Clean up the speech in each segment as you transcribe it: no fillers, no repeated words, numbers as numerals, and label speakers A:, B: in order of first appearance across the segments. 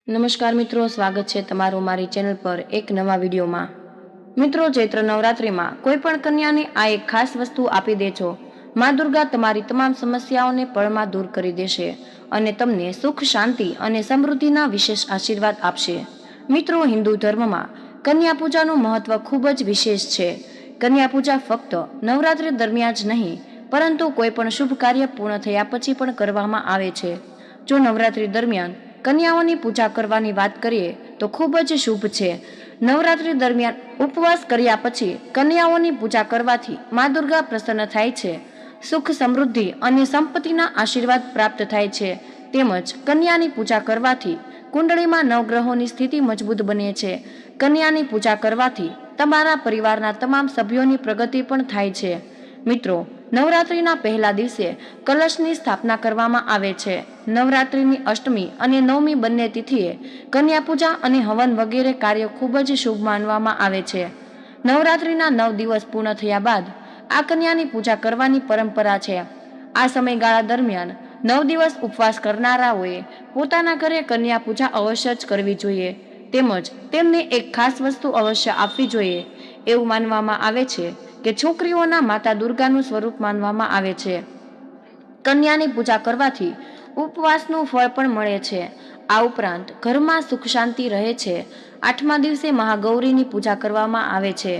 A: નમસ્કાર મિત્રો, સ્વાગત છે તમારું મારી ચેનલ પર એક નવા વિડીયોમાં। મિત્રો, ચૈત્ર નવરાત્રિમાં કોઈ પણ કન્યાને આ એક ખાસ વસ્તુ આપી દેજો। માં દુર્ગા તમારી તમામ સમસ્યાઓને પળમાં દૂર કરી દેશે અને તમને સુખ, શાંતિ અને સમૃદ્ધિના વિશેષ આશીર્વાદ આપશે। મિત્રો, હિન્દુ ધર્મમાં કન્યા પૂજાનું મહત્વ ખૂબ જ વિશેષ છે। કન્યા પૂજા ફક્ત નવરાત્રિ દરમિયાન જ નહીં, પરંતુ કોઈ પણ શુભ કાર્ય પૂર્ણ થયા પછી પણ કરવામાં આવે છે। જો નવરાત્રિ દરમિયાન કન્યાઓની પૂજા કરવાની વાત કરીએ તો ખૂબ જ શુભ છે। નવરાત્રિ દરમિયાન ઉપવાસ કર્યા પછી કન્યાઓની પૂજા કરવાથી માં દુર્ગા પ્રસન્ન થાય છે, સુખ, સમૃદ્ધિ અને સંપત્તિના આશીર્વાદ પ્રાપ્ત થાય છે। તેમજ કન્યાની પૂજા કરવાથી કુંડળીમાં નવગ્રહોની સ્થિતિ મજબૂત બને છે। કન્યાની પૂજા કરવાથી તમારા પરિવારના તમામ સભ્યોની પ્રગતિ પણ થાય છે। મિત્રો, નવરાત્રિના પહેલા દિવસે કલશની સ્થાપના કરવામાં આવે છે। નવરાત્રિની અષ્ટમી અને નવમી બંને તિથિએ કન્યા પૂજા અને હવન વગેરે કાર્યો ખૂબ જ શુભ માનવામાં આવે છે। નવરાત્રિના 9 દિવસ પૂર્ણ થયા બાદ આ કન્યાની પૂજા કરવાની પરંપરા છે। આ સમયગાળા દરમિયાન 9 દિવસ ઉપવાસ કરનારાઓએ પોતાના ઘરે કન્યા પૂજા અવશ્ય જ કરવી જોઈએ, તેમજ તેમને એક ખાસ વસ્તુ અવશ્ય આપવી જોઈએ। એવું માનવામાં આવે છે કે છોકરીઓના માતા દુર્ગાનું સ્વરૂપ માનવામાં આવે છે। કન્યાની પૂજા કરવાથી ઉપવાસનું ફળ પણ મળે છે। આ ઉપરાંત ઘરમાં સુખ શાંતિ રહે છે। 8મા દિવસે મહાગૌરીની પૂજા કરવામાં આવે છે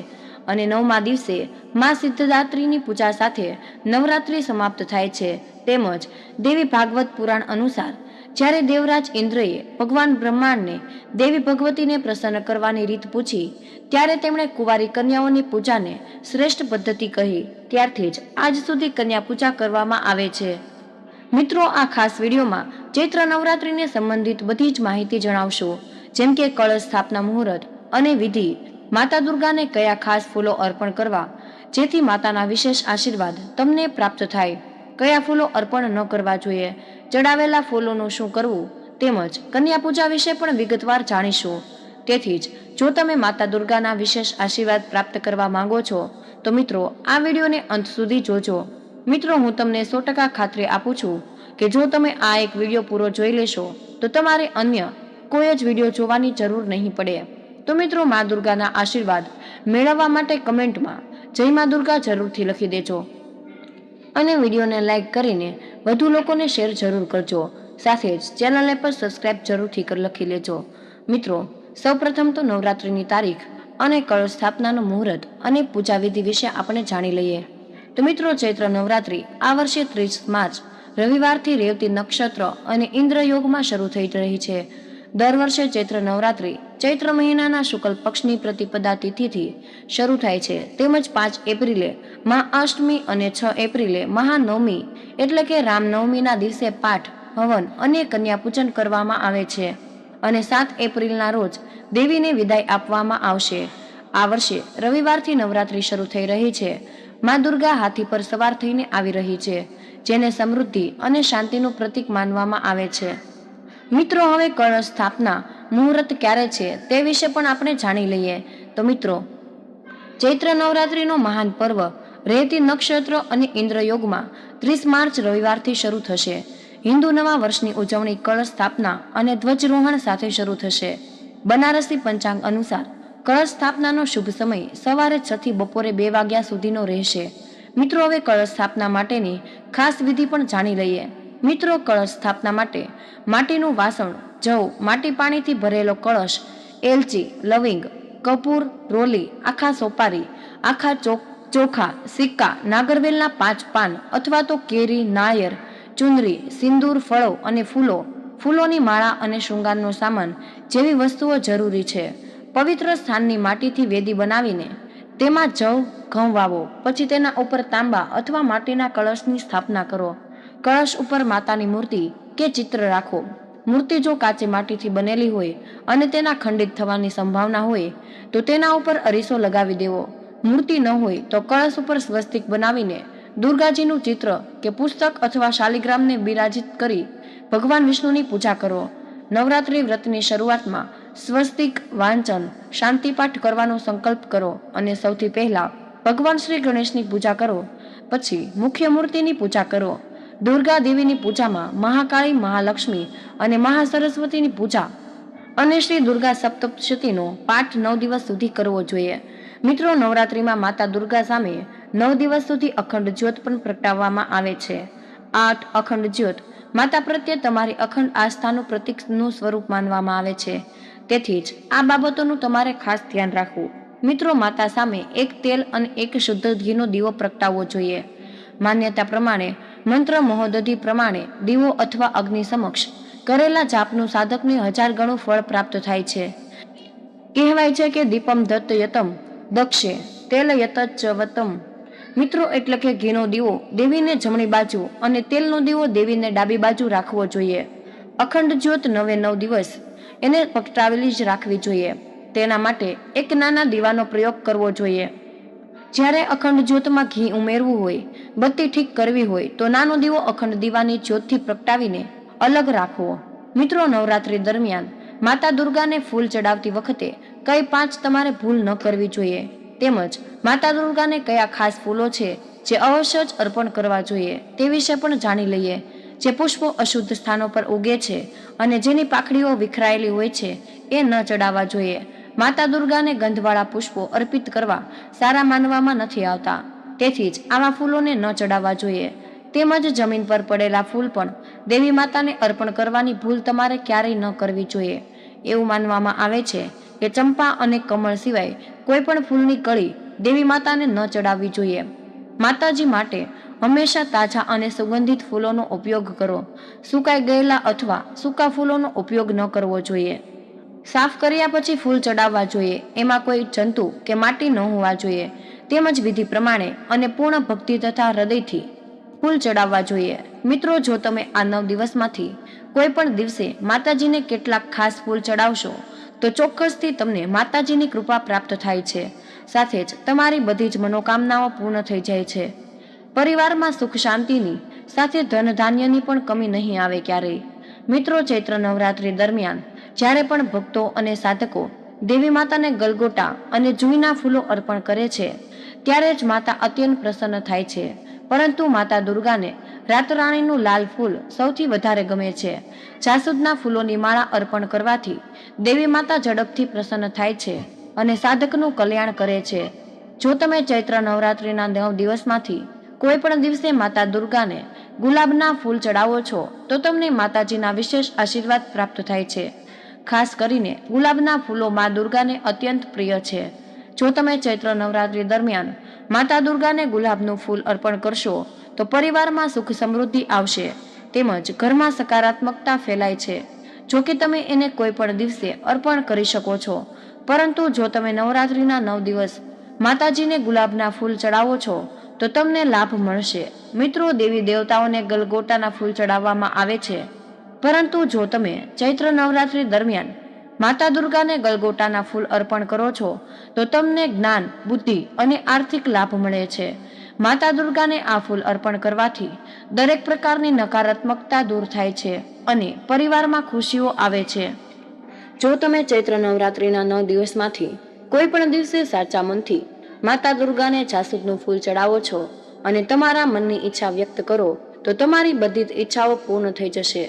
A: અને 9મા દિવસે મા સિદ્ધદાત્રીની પૂજા સાથે નવરાત્રિ સમાપ્ત થાય છે। તેમજ દેવી ભાગવત પુરાણ અનુસાર જ્યારે દેવરાજ ઇન્દ્રએ ભગવાન બ્રહ્માંડને દેવી ભગવતીને પ્રસન્ન કરવાની રીત પૂછી, ત્યારે તેમણે કુંવારી કન્યાઓની પૂજાને શ્રેષ્ઠ પદ્ધતિ કહી। ત્યારથી જ આજ સુધી કન્યા પૂજા કરવામાં આવે છે। મિત્રો, આ ખાસ વિડીયોમાં ચૈત્ર નવરાત્રિને સંબંધિત બધી જ માહિતી જણાવશું, જેમ કે કળશ સ્થાપના મુહૂર્ત અને વિધિ, માતા દુર્ગાને કયા ખાસ ફૂલો અર્પણ કરવા જેથી માતાના વિશેષ આશીર્વાદ તમને પ્રાપ્ત થાય, કયા ફૂલો અર્પણ ન કરવા જોઈએ, ચડાવેલા ફૂલોનું શું કરવું, તેમજ કન્યા પૂજા વિશે પણ વિગતવાર જાણીશું। તેથી જ જો તમે માતા દુર્ગાના વિશેષ આશીર્વાદ પ્રાપ્ત કરવા માંગો છો તો મિત્રો આ વિડીયોને અંત સુધી જોજો। મિત્રો, હું તમને 100% ખાતરી આપું છું કે જો તમે આ એક વિડીયો પૂરો જોઈ લેશો તો તમારે અન્ય કોઈ જ વિડીયો જોવાની જરૂર નહીં પડે। તો મિત્રો, મા દુર્ગાના આશીર્વાદ મેળવવા માટે કમેન્ટમાં જય મા દુર્ગા જરૂરથી લખી દેજો અને વિડીયોને લાઈક કરીને વધુ લોકોને શેર જરૂર કરજો। સાથે જ ચેનલને પણ સબસ્ક્રાઇબ જરૂરથી લખી લેજો। મિત્રો, સૌપ્રથમ તો નવરાત્રિની તારીખ અને કળશ સ્થાપનાનું મુહૂર્ત અને પૂજા વિધિ વિશે આપણે જાણી લઈએ। તો મિત્રો, ચૈત્ર નવરાત્રિ આ વર્ષે 30 માર્ચ રવિવારથી રેવતી નક્ષત્ર અને ઇન્દ્ર યોગમાં શરૂ થઈ રહી છે। દર વર્ષે ચૈત્ર નવરાત્રિ ચૈત્ર મહિનાના શુક્લ પક્ષની પ્રતિપદા તિથિથી શરૂ થાય છે, તેમજ 5 એપ્રિલે મહાઅષ્ટમી અને 6 એપ્રિલે મહાનવમી એટલે કે રામનવમીના દિવસે પાઠ, હવન અને કન્યા પૂજન કરવામાં આવે છે અને 7 એપ્રિલના રોજ દેવીને વિદાય આપવામાં આવશે। આ વર્ષે રવિવારથી નવરાત્રિ શરૂ થઈ રહી છે। માં દુર્ગા હાથી પર સવાર થઈને આવી રહી છે, જેને સમૃદ્ધિ અને શાંતિનું પ્રતીક માનવામાં આવે છે। મિત્રો, હવે કળશ સ્થાપના મુહૂર્ત ક્યારે છે તે વિશે પણ આપણે જાણી લઈએ। તો મિત્રો, ચૈત્ર નવરાત્રિનો મહાન પર્વ રેવતી નક્ષત્ર અને ઇન્દ્ર યોગમાં 30 માર્ચ રવિવારથી શરૂ થશે। હિન્દુ નવા વર્ષની ઉજવણી કળશ સ્થાપના અને ધ્વજરોહણ સાથે શરૂ થશે। બનારસી પંચાંગ અનુસાર કળશ સ્થાપનાનો શુભ સમય સવારે 6 થી બપોરે 2 વાગ્યા સુધીનો રહેશે। મિત્રો, હવે કળશ સ્થાપના માટેની ખાસ વિધિ પણ જાણી લઈએ। મિત્રો, કળશ સ્થાપના માટે માટીનું વાસણ, જવ, માટી પાણીથી ભરેલો કળશ, એલચી, લવિંગ, કપૂર, રોલી, આખા સોપારી, આખા ચોખા, સિક્કા, નાગરવેલના 5 પાન અથવા તો કેરી, નાળિયેર, ચુંદડી, સિંદૂર, ફળો અને ફૂલોની માળા અને શૃંગારનો સામાન જેવી વસ્તુઓ જરૂરી છે। પવિત્ર સ્થાનની માટીથી વેદી બનાવીને તેમાં જવ, ઘઉં વાવો, પછી તેના ઉપર તાંબા અથવા માટીના કળશની સ્થાપના કરો। કળશ ઉપર માતાની મૂર્તિ કે ચિત્ર રાખો। મૂર્તિ જો કાચી માટીથી બનેલી હોય અને તેના ખંડિત થવાની સંભાવના હોય તો તેના ઉપર અરીસો લગાવી દેવો। મૂર્તિ ન હોય તો કળશ ઉપર સ્વસ્તિક બનાવીને દુર્ગાજીનું ચિત્ર કે પુસ્તક અથવા શાલિગ્રામને બિરાજિત કરી ભગવાન વિષ્ણુની પૂજા કરો। નવરાત્રિ વ્રતની શરૂઆતમાં સ્વસ્તિક વાંચન, શાંતિપાઠ કરવાનો સંકલ્પ કરો અને સૌથી પહેલા ભગવાન શ્રી ગણેશની પૂજા કરો, પછી મુખ્ય મૂર્તિની પૂજા કરો। દુર્ગા દેવીની પૂજામાં મહાકાળી, મહાલક્ષ્મી અને મહાસરસ્વતીની પૂજા અને શ્રી દુર્ગા સપ્તશતીનો પાઠ 9 દિવસ સુધી કરવો જોઈએ. મિત્રો, નવરાત્રિમાં માતા દુર્ગા સામે 9 દિવસ સુધી અખંડ જ્યોત પણ પ્રગટાવવામાં આવે છે. 8 અખંડ જ્યોત માતા પ્રત્યે તમારી અખંડ આસ્થાનું પ્રતીકનું સ્વરૂપ માનવામાં આવે છે. તેથી જ આ બાબતોનું તમારે ખાસ ધ્યાન રાખવું. મિત્રો, માતા સામે એક તેલ અને એક શુદ્ધ ઘીનો દીવો પ્રગટાવવો જોઈએ. માન્યતા પ્રમાણે મંત્ર મહોદધિ પ્રમાણે દીવો અથવા અગ્નિ સમક્ષ કરેલા જાપનું સાધકને 1000 ગણું ફળ પ્રાપ્ત થાય છે. કહેવાય છે કે દીપમ દત્ત યતમ દક્ષે તેલ યતચવતમ. મિત્રો, એટલે કે ઘીનો દીવો દેવીને જમણી બાજુ અને તેલનો દીવો દેવીને ડાબી બાજુ રાખવો જોઈએ. અખંડ જ્યોત 9 દિવસ એને પ્રગટાવેલી જ રાખવી જોઈએ. તેના માટે એક નાના દીવાનો પ્રયોગ કરવો જોઈએ. જ્યારે અખંડ જ્યોતમાં ઘી ઉમેરવું હોય, બત્તી ઠીક કરવી હોય તો નાનો દીવો અખંડ દીવાની જ્યોતથી પ્રગટાવીને અલગ રાખવો. મિત્રો, નવરાત્રી દરમિયાન માતા દુર્ગાને ફૂલ ચડાવતી વખતે કઈ 5 તમારે ભૂલ ન કરવી જોઈએ. તેમજ માતા દુર્ગાને કયા ખાસ ફૂલો છે જે અવશ્ય જ અર્પણ કરવા જોઈએ તે વિશે પણ જાણી લઈએ. જે પુષ્પો અશુદ્ધ સ્થાનો પર ઉગે છે અને જેની પાંખડીઓ વિખરાયેલી હોય છે એ ન ચડાવવા જોઈએ. માતા દુર્ગાને ગંધવાળા પુષ્પો અર્પિત કરવા સારા માનવામાં નથી આવતા. તેથી જ આવા ફૂલોને ન ચડાવવા જોઈએ. તેમજ જમીન પર પડેલા ફૂલ પણ દેવી માતાને અર્પણ કરવાની ભૂલ તમારે ક્યારેય ન કરવી જોઈએ. એવું માનવામાં આવે છે કે ચંપા અને કમળ સિવાય કોઈ પણ ફૂલની કળી દેવી માતાને ન ચડાવવી જોઈએ. માતાજી માટે હંમેશા તાજા અને સુગંધિત ફૂલોનો ઉપયોગ કરો. સુકાઈ ગયેલા અથવા સૂકા ફૂલોનો ઉપયોગ ન કરવો જોઈએ. સાફ કર્યા પછી ફૂલ ચડાવવા જોઈએ. એમાં કોઈ જંતુ કે માટી ન હોવા જોઈએ. તેમજ વિધિ પ્રમાણે અને પૂર્ણ ભક્તિ તથા હૃદયથી ફૂલ ચડાવવા જોઈએ. મિત્રો, જો તમે આ 9 દિવસમાંથી કોઈ પણ દિવસે માતાજીને કેટલાક ખાસ ફૂલ ચડાવશો તો ચોક્કસથી તમને માતાજીની કૃપા પ્રાપ્ત થાય છે. સાથે જ તમારી બધી જ મનોકામનાઓ પૂર્ણ થઈ જાય છે. પરિવારમાં સુખ શાંતિની સાથે ધન ધાન્યની પણ કમી નહીં આવે ક્યારેય. મિત્રો, ચૈત્ર નવરાત્રી દરમિયાન જ્યારે પણ ભક્તો અને સાધકો દેવી માતાને ગલગોટા અને જૂઈના ફૂલો અર્પણ કરે છે ત્યારે જ માતા અત્યંત પ્રસન્ન થાય છે. પરંતુ માતા દુર્ગાને રાતરાણીનું લાલ ફૂલ સૌથી વધારે ગમે છે. જાસૂદના ફૂલોની માળા અર્પણ કરવાથી દેવી માતા ઝડપથી પ્રસન્ન થાય છે અને સાધકનું કલ્યાણ કરે છે. જો તમે ચૈત્ર નવરાત્રિના 9 દિવસમાંથી કોઈ પણ દિવસે માતા દુર્ગાને ગુલાબના ફૂલ ચડાવો છો તો તમને માતાજીના વિશેષ આશીર્વાદ પ્રાપ્ત થાય છે. ખાસ કરીને ગુલાબના ફૂલો મા દુર્ગાને અત્યંત પ્રિય છે. જો તમે ચૈત્ર નવરાત્રી દરમિયાન માતા દુર્ગાને ગુલાબનું ફૂલ અર્પણ કરશો તો પરિવારમાં સુખ સમૃદ્ધિ આવશે. તેમજ ઘરમાં સકારાત્મકતા ફેલાય છે. જો કે તમે એને કોઈ પણ દિવસે અર્પણ કરી શકો છો, પરંતુ જો તમે નવરાત્રિના 9 દિવસ માતાજીને ગુલાબના ફૂલ ચડાવો છો તો તમને લાભ મળશે. મિત્રો, દેવી દેવતાઓને ગલગોટાના ફૂલ ચડાવવામાં આવે છે, પરંતુ જો તમે ચૈત્ર નવરાત્રી દરમિયાન માતા દુર્ગાને ગલગોટાના ફૂલ અર્પણ કરો છો તો તમને જ્ઞાન, બુદ્ધિ અને આર્થિક લાભ મળે છે. માતા દુર્ગાને આ ફૂલ અર્પણ કરવાથી દરેક પ્રકારની નકારાત્મકતા દૂર થાય છે અને પરિવારમાં ખુશીઓ આવે છે. જો તમે ચૈત્ર નવરાત્રિના 9 દિવસમાંથી કોઈ પણ દિવસે સાચા મનથી માતા દુર્ગાને જાસૂદનું ફૂલ ચડાવો છો અને તમારા મનની ઈચ્છા વ્યક્ત કરો તો તમારી બધી જ ઈચ્છાઓ પૂર્ણ થઈ જશે.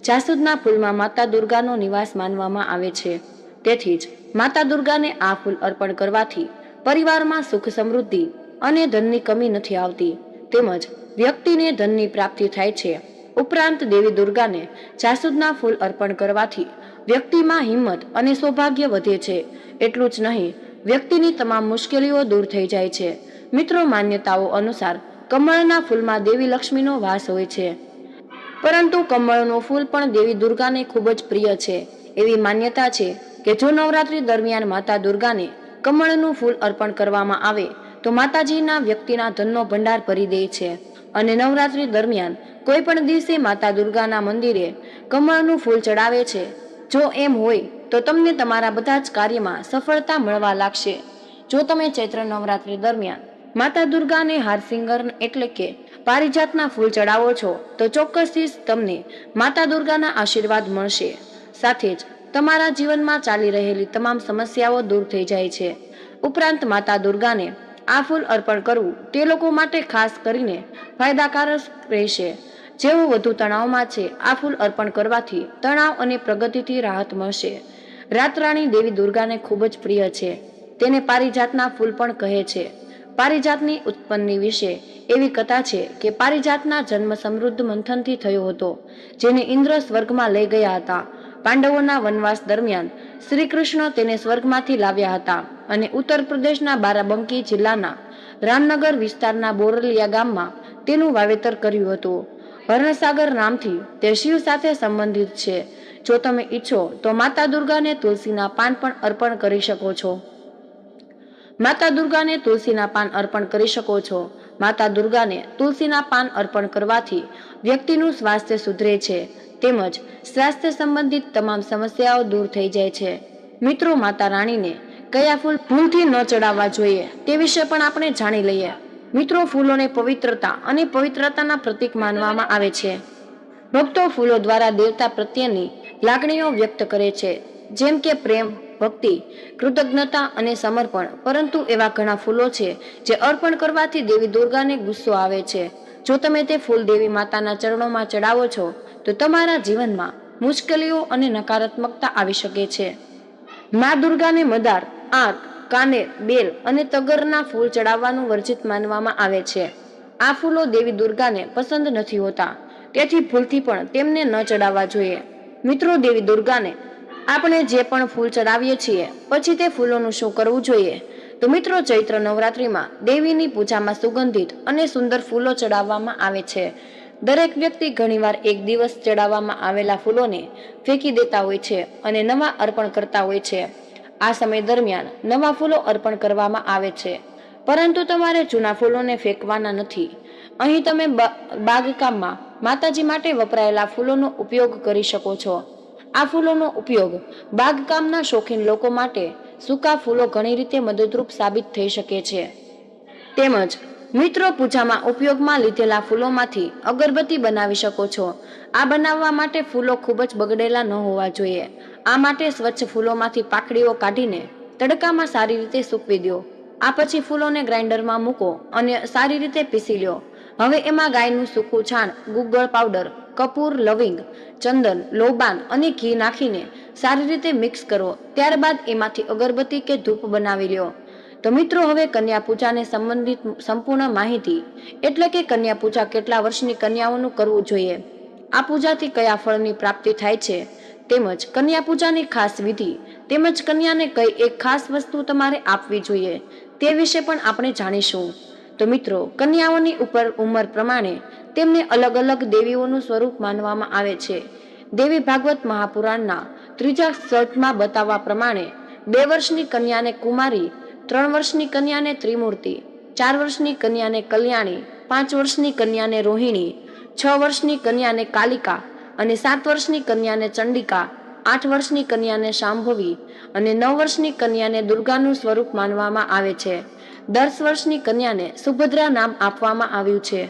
A: જાસૂદના ફૂલમાં માતા દુર્ગાનો નિવાસ માનવામાં આવે છે. તેથી જ માતા દુર્ગાને આ ફૂલ અર્પણ કરવાથી પરિવારમાં સુખ સમૃદ્ધિ અને ધનની કમી નથી આવતી. તેમજ વ્યક્તિને ધનની પ્રાપ્તિ થાય છે. ઉપરાંત દેવી દુર્ગાને જાસૂદના ફૂલ અર્પણ કરવાથી વ્યક્તિમાં હિંમત અને સૌભાગ્ય વધે છે. એટલું જ નહીં, વ્યક્તિની તમામ મુશ્કેલીઓ દૂર થઈ જાય છે. મિત્રો, માન્યતાઓ અનુસાર કમળના ફૂલમાં દેવી લક્ષ્મીનો વાસ હોય છે, પરંતુ કમળનું ફૂલ પણ દેવી દુર્ગાને ખૂબ જ પ્રિય છે. એવી માન્યતા છે કે જો નવરાત્રી દરમિયાન માતા દુર્ગાને કમળનું ફૂલ અર્પણ કરવામાં આવે તો માતાજીના વ્યક્તિના ધનનો ભંડાર ભરી દે છે. અને નવરાત્રી દરમિયાન કોઈ પણ દિવસે માતા દુર્ગાના મંદિરે કમળનું ફૂલ ચડાવે છે. જો એમ હોય તો તમને તમારા બધા જ કાર્યમાં સફળતા મળવા લાગશે. જો તમે ચૈત્ર નવરાત્રી દરમિયાન માતા દુર્ગાને હારસિંગર એટલે કે પારિજાતના ફૂલ ચડાવો છો તો ચોક્કસથી તમને માતા દુર્ગાના આશીર્વાદ મળશે. સાથે જ તમારા જીવનમાં ચાલી રહેલી તમામ સમસ્યાઓ દૂર થઈ જાય છે. ઉપરાંત માતા દુર્ગાને આ ફૂલ અર્પણ કરવું તે લોકો માટે ખાસ કરીને ફાયદાકારક રહેશે જેઓ વધુ તણાવમાં છે. આ ફૂલ અર્પણ કરવાથી તણાવ અને પ્રગતિથી રાહત મળશે. રાતરાણી દેવી દુર્ગાને ખૂબ જ પ્રિય છે. તેને પારિજાતના ફૂલ પણ કહે છે. પારિજાતની ઉત્પન્ની વિશે એવી કથા છે કે પારિજાતના જન્મ સમૃદ્ધ મંથનથી થયો હતો, જેને ઇન્દ્ર સ્વર્ગમાં લઈ ગયા હતા. પાંડવોના વનવાસ દરમિયાન શ્રી કૃષ્ણ તેને સ્વર્ગમાંથી લાવ્યા હતા અને ઉત્તર પ્રદેશના બારાબંકી જિલ્લાના રામનગર વિસ્તારના બોરલિયા ગામમાં તેનું વાવેતર કર્યું હતું. હરણસાગર નામથી તે શિવ સાથે સંબંધિત છે. જો તમે ઈચ્છો તો માતા દુર્ગાને તુલસીના પાન પણ અર્પણ કરી શકો છો. માતા દુર્ગાને તુલસીના પાન અર્પણ કરી શકો છો. માતા દુર્ગાને તુલસીના પાન અર્પણ કરવાથી વ્યક્તિનું સ્વાસ્થ્ય સુધરે છે, તેમજ સ્વાસ્થ્ય સંબંધિત તમામ સમસ્યાઓ દૂર થઈ જાય છે. મિત્રો, માતા રાણીને કયા ફૂલથી ન ચડાવવા જોઈએ તે વિશે પણ આપણે જાણી લઈએ. મિત્રો, ફૂલોને પવિત્રતા અને પવિત્રતાના પ્રતીક માનવામાં આવે છે. ભક્તો ફૂલો દ્વારા દેવતા પ્રત્યેની લાગણીઓ વ્યક્ત કરે છે, જેમ કે પ્રેમ, ભક્તિ, કૃતજ્ઞતા અને સમર્પણ. પરંતુ એવા ઘણા ફૂલો છે જે અર્પણ કરવાથી દેવી દુર્ગાને ગુસ્સો આવે છે. જો તમે તે ફૂલ દેવી માતાના ચરણોમાં ચડાવો છો તો તમારા જીવનમાં મુશ્કેલીઓ અને નકારાત્મકતા આવી શકે છે. મા દુર્ગાને મદાર, આંક, કાનેર, બેલ અને તગરના ફૂલ ચડાવવાનું વર્જિત માનવામાં આવે છે. આ ફૂલો દેવી દુર્ગાને પસંદ નથી હોતા, તેથી ભૂલથી પણ તેમને ન ચડાવવા જોઈએ. મિત્રો, દેવી દુર્ગાને આપણે જે પણ ફૂલ ચડાવીએ છીએ પછી તે ફૂલોનું શું કરવું જોઈએ? તો મિત્રો, ચૈત્ર નવરાત્રિમાં દેવીની પૂજામાં સુગંધિત અને સુંદર ફૂલો ચડાવવામાં આવે છે. દરેક વ્યક્તિ ઘણીવાર એક દિવસ ચડાવવામાં આવેલા ફૂલોને ફેંકી દેતા હોય છે અને નવા અર્પણ કરતા હોય છે. આ સમય દરમિયાન નવા ફૂલો અર્પણ કરવામાં આવે છે, પરંતુ તમારે જૂના ફૂલોને ફેંકવાના નથી. અહીં તમે બાગકામમાં માતાજી માટે વપરાયેલા ફૂલોનો ઉપયોગ કરી શકો છો. આ ફૂલોનો ઉપયોગ બાગકામના શોખીન લોકો માટે સૂકા ફૂલો ઘણી રીતે મદદરૂપ સાબિત થઈ શકે છે. તેમજ મિત્રો, પૂજામાં ઉપયોગમાં લીધેલા ફૂલોમાંથી અગરબત્તી બનાવી શકો છો. આ બનાવવા માટે ફૂલો ખૂબ જ બગડેલા ન હોવા જોઈએ. આ માટે સ્વચ્છ ફૂલોમાંથી પાંખડીઓ કાઢીને તડકામાં સારી રીતે સૂકવી દો. આ પછી ફૂલોને ગ્રાઇન્ડરમાં મૂકો અને સારી રીતે પીસી લો. હવે એમાં ગાયનું સૂકું છાણ, ગુગળ પાવડર, કપૂર, લવિંગ, ચંદન, લોબાન અને ઘી નાખીને સારી રીતે મિક્સ કરો. ત્યારબાદ એમાંથી અગરબત્તી કે ધૂપ બનાવી લો. તો મિત્રો, હવે કન્યા પૂજાને સંબંધિત સંપૂર્ણ માહિતી, એટલે કે કન્યા પૂજા કેટલા વર્ષની કન્યાઓનું કરવું જોઈએ, આ પૂજાથી કયા ફળની પ્રાપ્તિ થાય છે, તેમજ કન્યા પૂજાની ખાસ વિધિ, તેમજ કન્યાને કઈ એક ખાસ વસ્તુ તમારે આપવી જોઈએ તે વિશે પણ આપણે જાણીશું. તો મિત્રો, કન્યાઓની ઉંમર પ્રમાણે તેમને અલગ અલગ દેવીઓનું સ્વરૂપ માનવામાં આવે છે. દેવી ભાગવત મહાપુરાણના 3જા સર્ગમાં બતાવવા પ્રમાણે 2 વર્ષની કન્યાને કુમારી, 3 વર્ષની કન્યાને ત્રિમૂર્તિ, 4 વર્ષની કન્યાને કલ્યાણી, 5 વર્ષની કન્યાને રોહિણી, 6 વર્ષની કન્યાને કાલિકા અને 7 વર્ષની કન્યાને ચંડિકા, 8 વર્ષની કન્યાને શાંભવી અને 9 વર્ષની કન્યાને દુર્ગાનું સ્વરૂપ માનવામાં આવે છે. 10 વર્ષની કન્યાને સુભદ્રા નામ આપવામાં આવ્યું છે.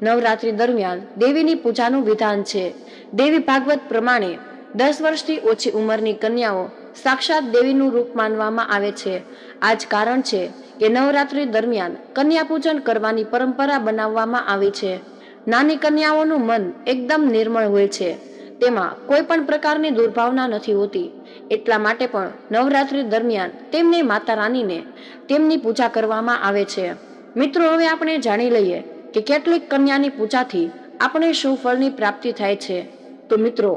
A: નવરાત્રી દરમિયાન દેવીની પૂજાનું વિધાન છે. દેવી ભાગવત પ્રમાણે 10 વર્ષથી ઓછી ઉંમરની કન્યાઓ સાક્ષાત દેવીનું રૂપ માનવામાં આવે છે. આ જ કારણ છે કે નવરાત્રી દરમિયાન કન્યા પૂજન કરવાની પરંપરા બનાવવામાં આવી છે. નાની કન્યાઓનું મન એકદમ નિર્મળ હોય છે, તેમાં કોઈ પણ પ્રકારની દુર્ભાવના નથી હોતી. એટલા માટે પણ નવરાત્રી દરમિયાન તેમને માતા રાનીને તેમની પૂજા કરવામાં આવે છે. મિત્રો, હવે આપણે જાણી લઈએ કે કેટલીક કન્યાની પૂજાથી આપણે શું ફળની પ્રાપ્તિ થાય છે. તો મિત્રો,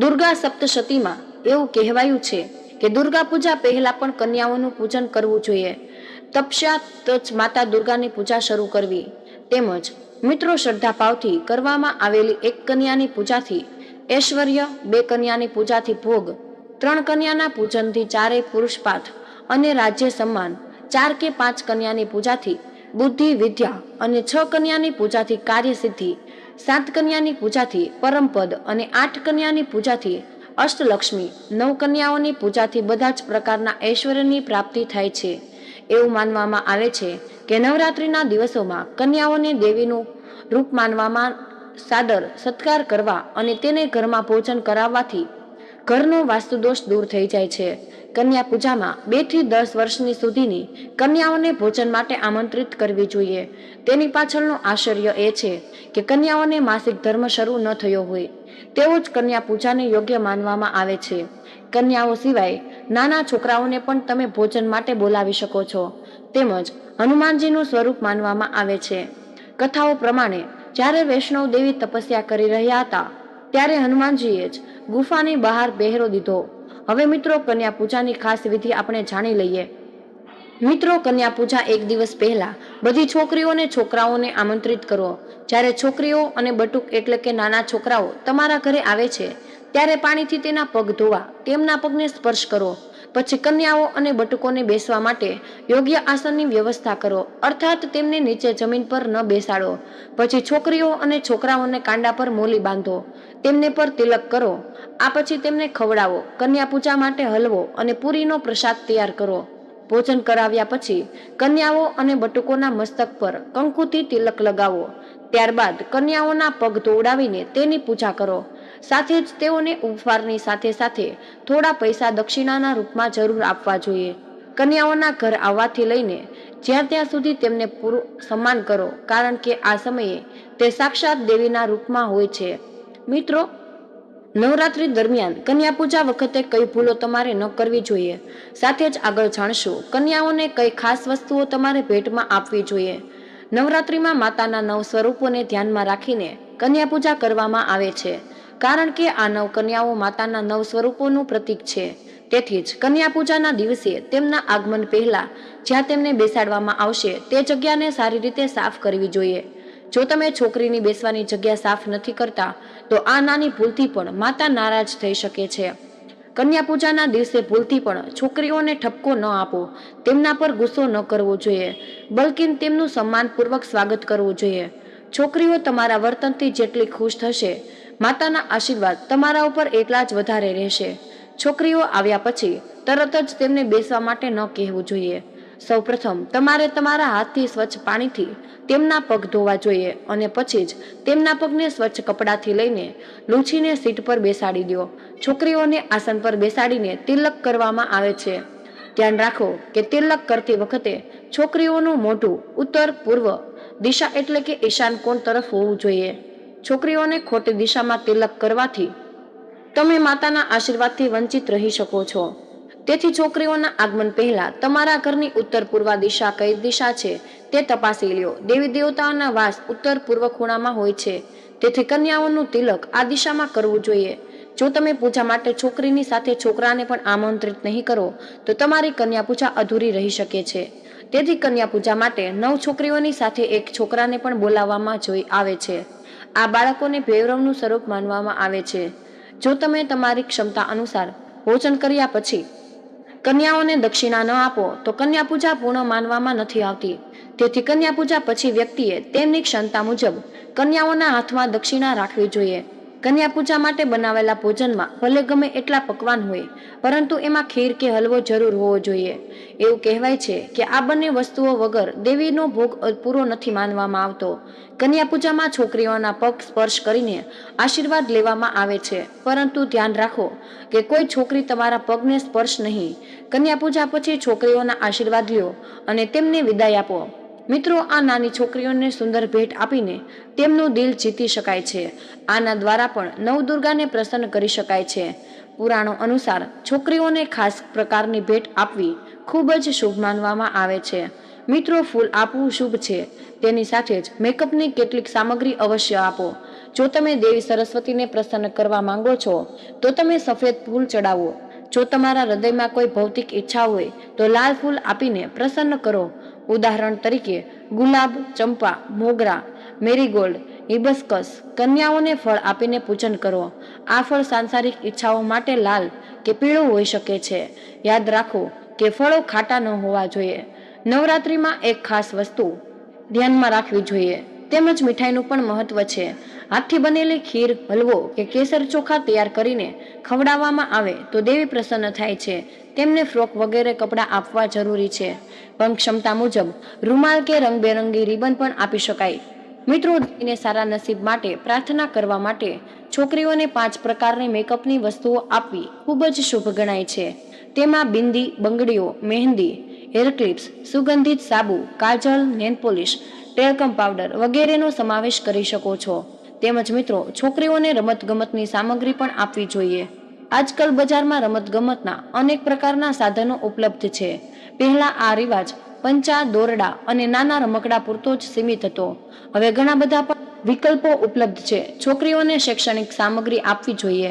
A: દુર્ગા સપ્તશતીમાં એવું કહેવાયું છે કે દુર્ગા પૂજા પહેલા પણ કન્યાઓનું પૂજન કરવું જોઈએ. તપસ્યા જ માતા દુર્ગાની પૂજા શરૂ કરવી. તેમજ મિત્રો, શ્રદ્ધાભાવથી કરવામાં આવેલી એક કન્યાની પૂજાથી ઐશ્વર્ય, 2 કન્યાની પૂજાથી ભોગ, 3 કન્યાના પૂજનથી 4 પુરુષપાઠ અને રાજ્ય સન્માન, 4 કે 5 કન્યાની પૂજાથી બુદ્ધિ, વિદ્યા અને 6 કન્યાની પૂજાથી કાર્યસિદ્ધિ, 7 કન્યાની પૂજાથી પરમપદ અને 8 કન્યાની પૂજાથી અષ્ટલક્ષ્મી, 9 કન્યાઓની પૂજાથી બધા જ પ્રકારના ઐશ્વર્યની પ્રાપ્તિ થાય છે. એવું માનવામાં આવે છે કે નવરાત્રિના દિવસોમાં કન્યાઓને દેવીનું રૂપ માનવામાં સાદર સત્કાર કરવા અને તેને ઘરમાં ભોજન કરાવવાથી ઘરનો વાસ્તુદોષ દૂર થઈ જાય છે. કન્યા પૂજામાં 2 થી 10 વર્ષની સુધીની કન્યાઓને ભોજન માટે આમંત્રિત કરવી જોઈએ. તેની પાછળનું આશ્ચર્ય એ છે કે કન્યાઓને માસિક ધર્મ શરૂ ન થયો હોય તેવો જ કન્યા પૂજાને યોગ્ય માનવામાં આવે છે. કન્યાઓ સિવાય નાના છોકરાઓને પણ તમે ભોજન માટે બોલાવી શકો છો. તેમજ હનુમાનજીનું સ્વરૂપ માનવામાં આવે છે. કથાઓ પ્રમાણે જ્યારે વૈષ્ણવ દેવી તપસ્યા કરી રહ્યા હતા ત્યારે હનુમાનજીએ જ ગુફાની બહાર પહેરો દીધો. હવે મિત્રો, કન્યા પૂજાની ખાસ વિધિ આપણે જાણી લઈએ. મિત્રો, કન્યા પૂજા એક દિવસ પહેલા બધી છોકરીઓને છોકરાઓને આમંત્રિત કરો. જ્યારે છોકરીઓ અને બટુક એટલે કે નાના છોકરાઓ તમારા ઘરે આવે છે ત્યારે પાણીથી તેના પગ ધોવા, તેમના પગને સ્પર્શ કરો. પછી કન્યાઓ અને બટુકોને બેસવા માટે યોગ્ય આસનની વ્યવસ્થા કરો, અર્થાત તેમને નીચે જમીન પર ન બેસાડો. પછી છોકરીઓ અને છોકરાઓને કાંડા પર મોલી બાંધો, તેમને પર તિલક કરો. આ પછી તેમને ખવડાવો. કન્યા પૂજા માટે હલવો અને પૂરીનો પ્રસાદ તૈયાર કરો. ભોજન કરાવ્યા પછી કન્યાઓ અને બટુકોના મસ્તક પર કંકુથી તિલક લગાવો. ત્યારબાદ કન્યાઓના પગ ધોવડાવીને તેની પૂજા કરો. સાથે જ તેઓને ઉપહારની સાથે સાથે થોડા પૈસા દક્ષિણાના રૂપમાં જરૂર આપવા જોઈએ. કન્યાઓના ઘર આવવાથી લઈને જ્યાં ત્યાં સુધી તેમને પૂરું સન્માન કરો, કારણ કે આ સમયે તે સાક્ષાત દેવીના રૂપમાં હોય છે. મિત્રો, નવરાત્રી દરમિયાન કન્યા પૂજા વખતે કઈ ભૂલો તમારે ન કરવી જોઈએ. સાથે જ આગળ જાણશું કન્યાઓને કઈ ખાસ વસ્તુઓ તમારે ભેટમાં આપવી જોઈએ. નવરાત્રીમાં માતાના 9 સ્વરૂપોને ધ્યાનમાં રાખીને કન્યા પૂજા કરવામાં આવે છે, કારણ કે આ 9 કન્યાઓ માતાના 9 સ્વરૂપોનું પ્રતીક છે. તેથી જ કન્યા પૂજાના દિવસે તેમના આગમન પહેલા જ્યાં તેમને બેસાડવામાં આવશે તે જગ્યાને સારી રીતે સાફ કરવી જોઈએ. જો તમે છોકરીની બેસવાની જગ્યા સાફ નથી કરતા તો આ નાની ભૂલથી પણ માતા નારાજ થઈ શકે છે. કન્યા પૂજાના દિવસે ભૂલથી પણ છોકરીઓને ઠપકો ન આપો. તેમના પર ગુસ્સો ન કરવો જોઈએ, બલકે તેમનું સન્માનપૂર્વક સ્વાગત કરવું જોઈએ. છોકરીઓ તમારા વર્તનથી જેટલી ખુશ થશે, માતાના આશીર્વાદ તમારા ઉપર એટલા જ વધારે રહેશે. છોકરીઓ આવ્યા પછી તરત જ તેમને બેસવા માટે ન કહેવું જોઈએ. સૌપ્રથમ તમારે તમારા હાથથી સ્વચ્છ પાણીથી તેમના પગ ધોવા જોઈએ અને પછી જ તેમના પગને સ્વચ્છ કપડાથી લઈને લૂછીને સીટ પર બેસાડી દો. છોકરીઓને આસન પર બેસાડીને તિલક કરવામાં આવે છે. ધ્યાન રાખો કે તિલક કરતી વખતે છોકરીઓનું મોઢું ઉત્તર પૂર્વ દિશા એટલે કે ઈશાન કોણ તરફ હોવું જોઈએ. છોકરીઓને ખોટી દિશામાં તિલક કરવાથી તમે માતાના આશીર્વાદથી વંચિત રહી શકો છો. તેથી છોકરીઓના આગમન પહેલા તમારા ઘરની ઉત્તર પૂર્વ દિશા કઈ દિશા છે તે તપાસી લ્યો. દેવી દેવતાઓના વાસ ઉત્તર પૂર્વ ખૂણામાં હોય છે, તેથી કન્યાઓનું તિલક આ દિશામાં કરવું જોઈએ. જો તમે પૂજા માટે છોકરીની સાથે છોકરાને પણ આમંત્રિત નહીં કરો તો તમારી કન્યા પૂજા અધૂરી રહી શકે છે. તેથી કન્યા પૂજા માટે 9 છોકરીઓની સાથે એક છોકરાને પણ બોલાવવામાં આવે છે. આ બાળકોને ભૈરવનું સ્વરૂપ માનવામાં આવે છે. જો તમે તમારી ક્ષમતા અનુસાર ભોજન કર્યા પછી કન્યાઓને દક્ષિણા ન આપો તો કન્યા પૂજા પૂર્ણ માનવામાં નથી આવતી. તેથી કન્યા પૂજા પછી વ્યક્તિએ તેમની ક્ષમતા મુજબ કન્યાઓના હાથમાં દક્ષિણા રાખવી જોઈએ. કન્યા પૂજા માટે બનાવેલા ભોજનમાં ભલે ગમે એટલા પકવાન હોય, પરંતુ એમાં ખીર કે હલવો જરૂર હોવો જોઈએ. એવું કહેવાય છે કે આ બંને વસ્તુઓ વગર દેવીનો ભોગ પૂરો નથી માનવામાં આવતો. કન્યા પૂજામાં છોકરીઓના પગ સ્પર્શ કરીને આશીર્વાદ લેવામાં આવે છે, પરંતુ ધ્યાન રાખો કે કોઈ છોકરી તમારા પગને સ્પર્શ નહીં. કન્યા પૂજા પછી છોકરીઓના આશીર્વાદ લ્યો અને તેમને વિદાય આપો. મિત્રો, આ નાની છોકરીઓને સુંદર ભેટ આપીને તેમનું દિલ જીતી શકાય છે. આના દ્વારા પણ નવદુર્ગાને પ્રસન્ન કરી શકાય છે. પુરાણો અનુસાર છોકરીઓને ખાસ પ્રકારની ભેટ આપવી ખૂબ જ શુભ માનવામાં આવે છે. મિત્રો, ફૂલ આપવું શુભ છે, તેની સાથે જ મેકઅપની કેટલીક સામગ્રી અવશ્ય આપો. જો તમે દેવી સરસ્વતીને પ્રસન્ન કરવા માંગો છો તો તમે સફેદ ફૂલ ચડાવો. જો તમારા હૃદયમાં કોઈ ભૌતિક ઈચ્છા હોય તો લાલ ફૂલ આપીને પ્રસન્ન કરો. ઉદાહરણ તરીકે ગુલાબ, ચંપા, મોગરા, મેરીગોલ્ડ, હિબસ્કસ. કન્યાઓને ફળ આપીને પૂજન કરો. આ ફળ સાંસારિક ઈચ્છાઓ માટે લાલ કે પીળું હોઈ શકે છે. યાદ રાખો કે ફળો ખાટા ન હોવા જોઈએ. નવરાત્રીમાં એક ખાસ વસ્તુ ધ્યાનમાં રાખવી જોઈએ, તેમજ મીઠાઈનું પણ મહત્વ છે. હાથથી બનેલી ખીર, હલવો કે કેસર ચોખા તૈયાર કરીને ખવડાવવામાં આવે તો દેવી પ્રસન્ન થાય છે. તેમને ફ્રોક વગેરે કપડાં આપવા જરૂરી છે, પણ ક્ષમતા મુજબ રૂમાલ કે રંગબેરંગી રિબન પણ આપી શકાય. મિત્રો, દેવીને સારા નસીબ માટે પ્રાર્થના કરવા માટે છોકરીઓને 5 પ્રકારની મેકઅપની વસ્તુઓ આપવી ખૂબ જ શુભ ગણાય છે. તેમાં બિંદી, બંગડીઓ, મહેંદી, હેર ક્લિપ્સ, સુગંધિત સાબુ, કાજલ, નેલ પોલિશ, ટેલ્કમ પાવડર વગેરેનો સમાવેશ કરી શકો છો. તેમજ મિત્રો, છોકરીઓને રમતગમતની સામગ્રી પણ આપવી જોઈએ. આજકાલ બજારમાં રમતગમતના અનેક પ્રકારના સાધનો ઉપલબ્ધ છે. પહેલા આ રિવાજ પંચા, દોરડા અને નાના રમકડા પૂરતો જ સીમિત હતો. હવે ઘણા બધા વિકલ્પો ઉપલબ્ધ છે. છોકરીઓને શૈક્ષણિક સામગ્રી આપવી જોઈએ.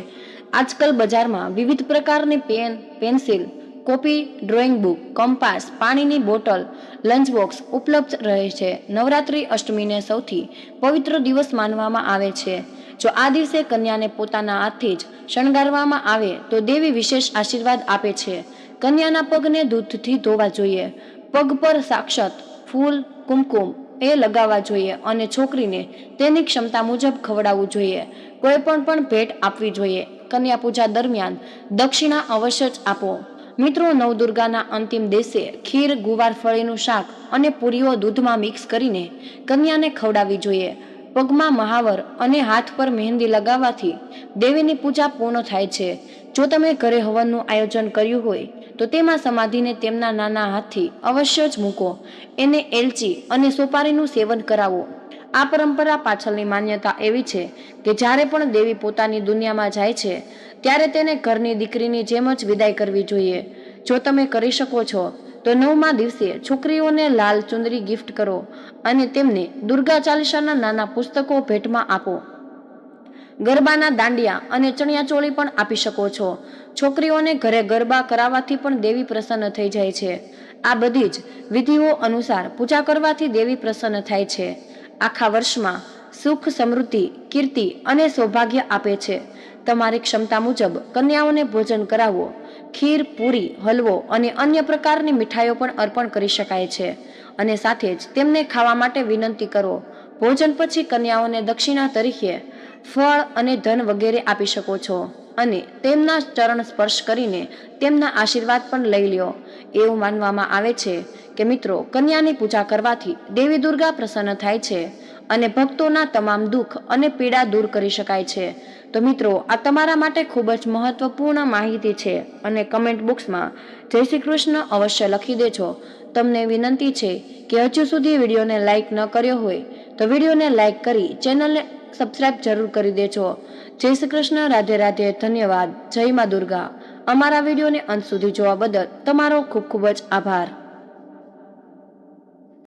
A: આજકાલ બજારમાં વિવિધ પ્રકારની pen, pencil, copy, drawing book, compass, પાણીની બોટલ, લંચ બોક્સ ઉપલબ્ધ રહે છે. નવરાત્રી અષ્ટમીને સૌથી પવિત્ર દિવસ માનવામાં આવે છે. જો આ દિવસે કન્યાને પોતાના હાથથી જ શણગારવામાં આવે તો દેવી વિશેષ આશીર્વાદ આપે છે. કન્યાના પગને દૂધથી ધોવા જોઈએ. પગ પર સાક્ષાત ફૂલ, કુમકુમ એ લગાવવા જોઈએ અને છોકરીને તેની ક્ષમતા મુજબ ખવડાવવું જોઈએ. કોઈ પણ ભેટ આપવી જોઈએ. કન્યા પૂજા દરમિયાન દક્ષિણા અવશ્ય જ આપો. મિત્રો, નવદુર્ગાના અંતિમ દિવસે ખીર, ગુવાર ફળીનું શાક અને પૂરીઓ દૂધમાં મિક્સ કરીને કન્યાને ખવડાવવી જોઈએ. પગમાં મહાવર અને હાથ પર મહેંદી લગાવવાથી દેવીની પૂજા પૂર્ણ થાય છે. જો તમે ઘરે હવનનું આયોજન કર્યું હોય તો તેમાં સમાધિને તેમના નાના હાથથી અવશ્ય જ મૂકો. એને એલચી અને સોપારીનું સેવન કરાવો. આ પરંપરા પાછળની માન્યતા એવી છે કે જ્યારે પણ દેવી પોતાની દુનિયામાં જાય છે ત્યારે તેને ઘરની દીકરીની જેમ જ વિદાય કરવી જોઈએ. જો તમે કરી શકો છો તો 9મા દિવસે છોકરીઓને લાલ ચુંદડી ગિફ્ટ કરો અને તેમને દુર્ગા ચાલીસાના નાના પુસ્તકો ભેટમાં આપો. ગરબાના દાંડિયા અને ચણિયાચોળી પણ આપી શકો છો. છોકરીઓને ઘરે ગરબા કરાવવાથી પણ દેવી પ્રસન્ન થઈ જાય છે. આ બધી જ વિધિઓ અનુસાર પૂજા કરવાથી દેવી પ્રસન્ન થાય છે. આખા વર્ષમાં સુખ, સમૃદ્ધિ, કીર્તિ અને સૌભાગ્ય આપે છે. તમારી ક્ષમતા મુજબ કન્યાઓને ભોજન કરાવો. ખીર, પૂરી, હલવો અને અન્ય પ્રકારની મીઠાઈઓ પણ અર્પણ કરી શકાય છે અને સાથે જ તેમને ખાવા માટે વિનંતી કરો. ભોજન પછી કન્યાઓને દક્ષિણા તરીકે ફળ અને ધન વગેરે આપી શકો છો અને તેમના ચરણ સ્પર્શ કરીને તેમના આશીર્વાદ પણ લઈ લ્યો. એવું માનવામાં આવે છે કે મિત્રો, કન્યાની પૂજા કરવાથી દેવી દુર્ગા પ્રસન્ન થાય છે અને ભક્તોના તમામ દુઃખ અને પીડા દૂર કરી શકાય છે. તો મિત્રો, આ તમારા માટે ખૂબ જ મહત્વપૂર્ણ માહિતી છે અને કમેન્ટ બોક્સમાં જય શ્રી કૃષ્ણ અવશ્ય લખી દેજો. તમને વિનંતી છે કે હજુ સુધી વિડીયોને લાઇક ન કર્યો હોય તો વિડીયોને લાઇક કરી ચેનલને સબસ્ક્રાઇબ જરૂર કરી દેજો. જય શ્રી કૃષ્ણ. રાધે રાધે. ધન્યવાદ. જય મા દુર્ગા. અમારા વિડીયોને અંત સુધી જોવા બદલ તમારો ખૂબ ખૂબ જ આભાર.